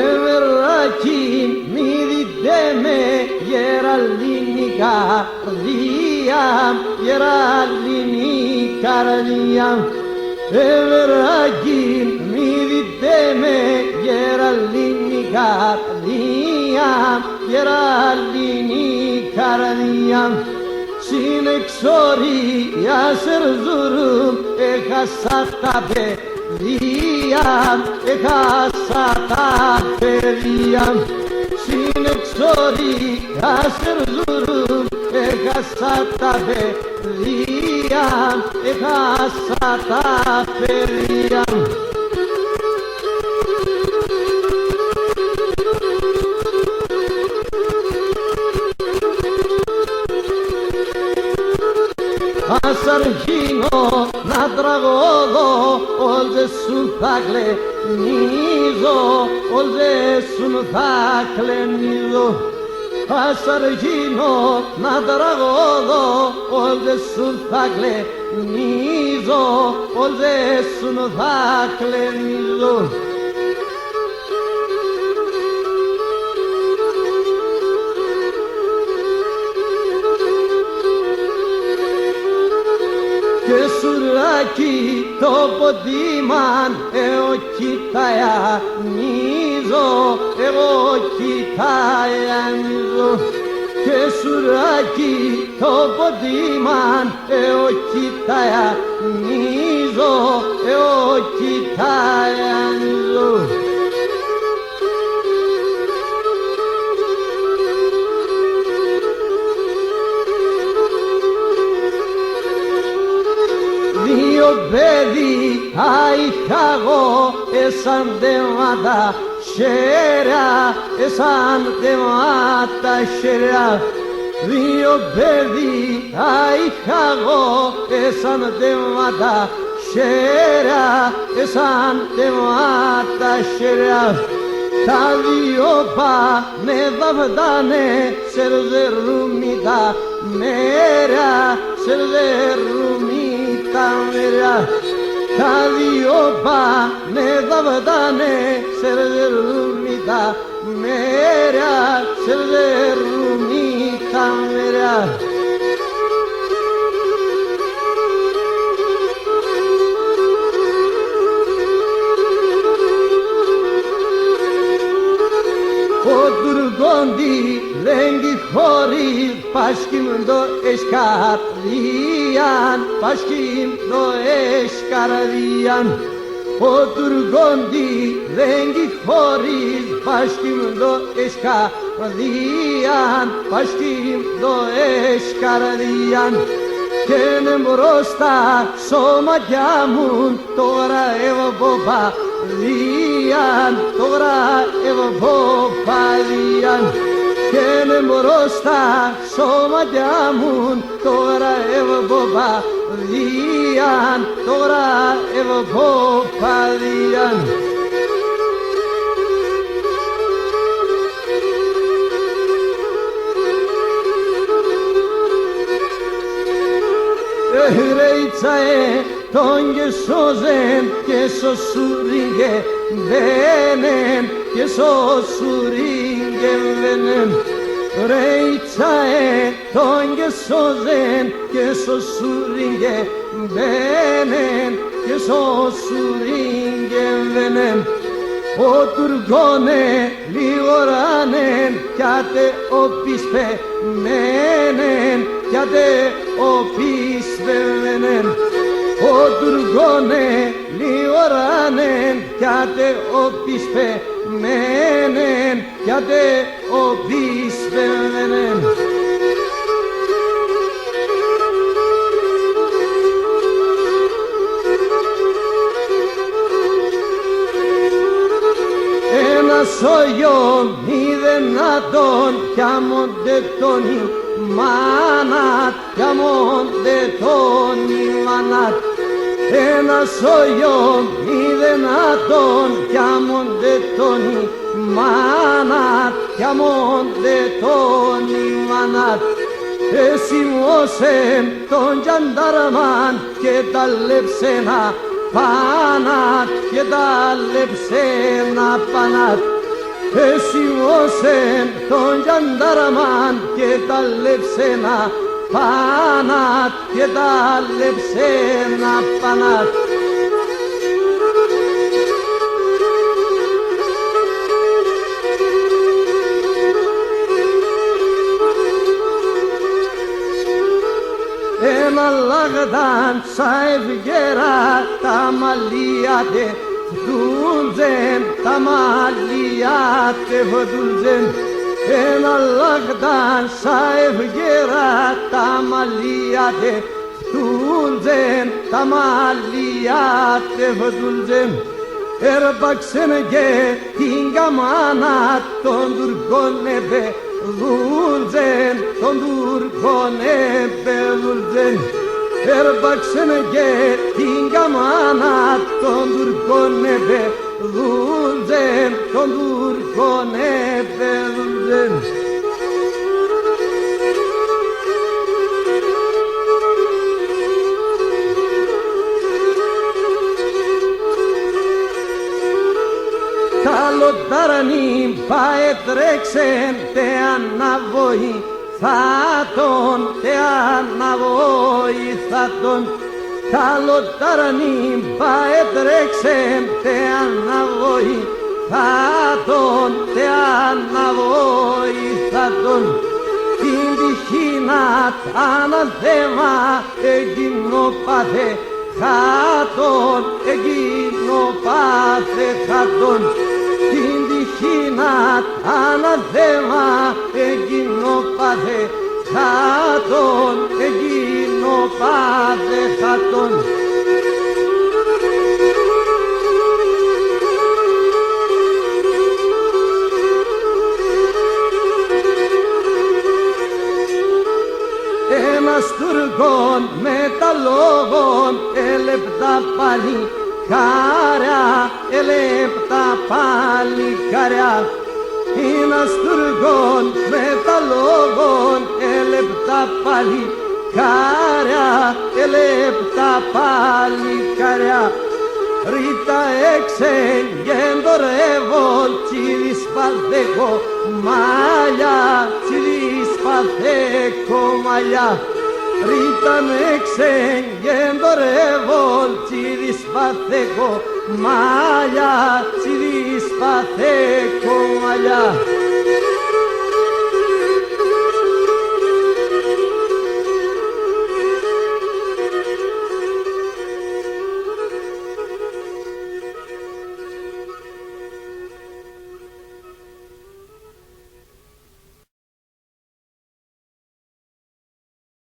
Ευεράκι μη δείτε με γεραλίνη καρδία, γεραλίνη καρδία. Ευεράκι μη δείτε με γεραλίνη καρδία, γεραλίνη καρδία. Συνεξορία σερζουρούμ, έχασα τα παιδεία, έχασα τα παιδεία. Συνεξορία σερζουρούμ, έχασα τα παιδεία, έχασα τα παιδεία. Ας αρχίνω να τραγωδώ, όλες σου θα κλαινίζω, όλες σου θα κλαινίζω. Ας αρχίνω να τραγωδώ, όλες σου θα κλαινίζω, όλες σου θα κλαινίζω. Και σουράκι το ποντίμαν, εγώ κοιταιανίζω, εγώ κοιταιανίζω. Και σουράκι το ποντίμαν, εγώ κοιταιανίζω, εγώ κοιταιανίζω. Δύο παιδιά είχα εγώ, εσάν δεμάτα χέρια, εσάν δεμάτα χέρια. Δύο παιδιά είχα εγώ, εσάν δεμάτα χέρια, εσάν δεμάτα χέρια. Τα δύο πάνε δαβδάνε, σερζερούμι τα μέρα, σερζερούμι τα μέρα. Τα δύο πάνε δαβδάνε, σερζερούμι τα μέρα, σερζερούμι τα μέρα. Ο Τουρκόντι λέγει χωρίς πάσχυμ το εσκαρδίαν, πάσχυμ το εσκαρδίαν. Ο Τουρκόντι λέγει χωρίς πάσχυμ το εσκαρδίαν, πάσχυμ το εσκαρδίαν. Και είναι μπροστά σώματιά μου τώρα ευωποπαδίαν, τώρα ευωποπαδίαν. Και είναι μπροστά σώματιά μου τώρα ευωποπαδίαν, τώρα ευωποπαδίαν. Ρέιτσα τον και σώζεν και σωσουρίγε βένεν, και σωσουρίγε βένεν. Ρέιτσα τον και σώζεν και σωσουρίγε βένεν, και σωσουρίγε βένεν. Ο Τουρκόνε λιγοράνεν, κιάτε ο πισπεμένεν, κιάτε ο πισπεμένεν. Ο Τουρκόνε λιγοράνεν, κιάτε ο πισπεμένεν, κιάτε ο πισπεμένεν. Σόγιο μη δυνατόν κι αμόντε τον μάνατ, κι αμόντε τον μάνατ. Ένα σόγιο μη δυνατόν κι αμόντε τον μάνατ, κι αμόντε τον μάνατ. Εσύ μόσεμ τον τζανταρμάν και τα λεψένα πανάτ, και τα λεψένα πανάτ. Εσημώσεν τον γιανταραμάν και τα λεψένα πανάτ και τα λεψένα πανάτ. Ένα λαγδάν σα ευγερά τα μαλλιάτε βδούλτζεν, τα μαλλιάτε βδούλτζεν. Ένα λαγδάν σα ευγερά τα μαλλιάτε βδούλτζεν, τα μαλλιάτε βδούλτζεν. Έρπαξεν και την καμάνα των Τουρκών επεδούλτζεν, των Τουρκών επεδούλτζεν. Έρπαξεν και την καμάνα των Τουρκών επεδούλτζεν, των Τουρκών επεδούλτζεν. Καλοτάρανοι πάει τρέξεν τε αναβοηθάτων, τε αναβοηθάτων. Καλοτάρανοι πάει τρέξεν τε αναβοηθάτων, τε αναβοηθάτων. Την τυχήνα αναθέμα εκείνο πάθε χάτων, εκείνο πάθε χάτων. Την τυχήνα αναθέμα εκείνο πάθε χάτων, εκείνο πάθε χάτων. Ένας Τουρκών με τα λόγων έλεπτα παλικάρια, έλεπτα παλικάρια. Ένας Τουρκών με τα λόγων έλεπτα παλικάρια, έλεπτα παλικάρια. Ρίτα έξεγεν το ρεύον τσιδis παθέκο μάλια, τσιδis παθέκο μάλια. Ρίτα έξεγεν το ρεύον τσιδis παθέκο μάλια, τσιδis παθέκο μάλια.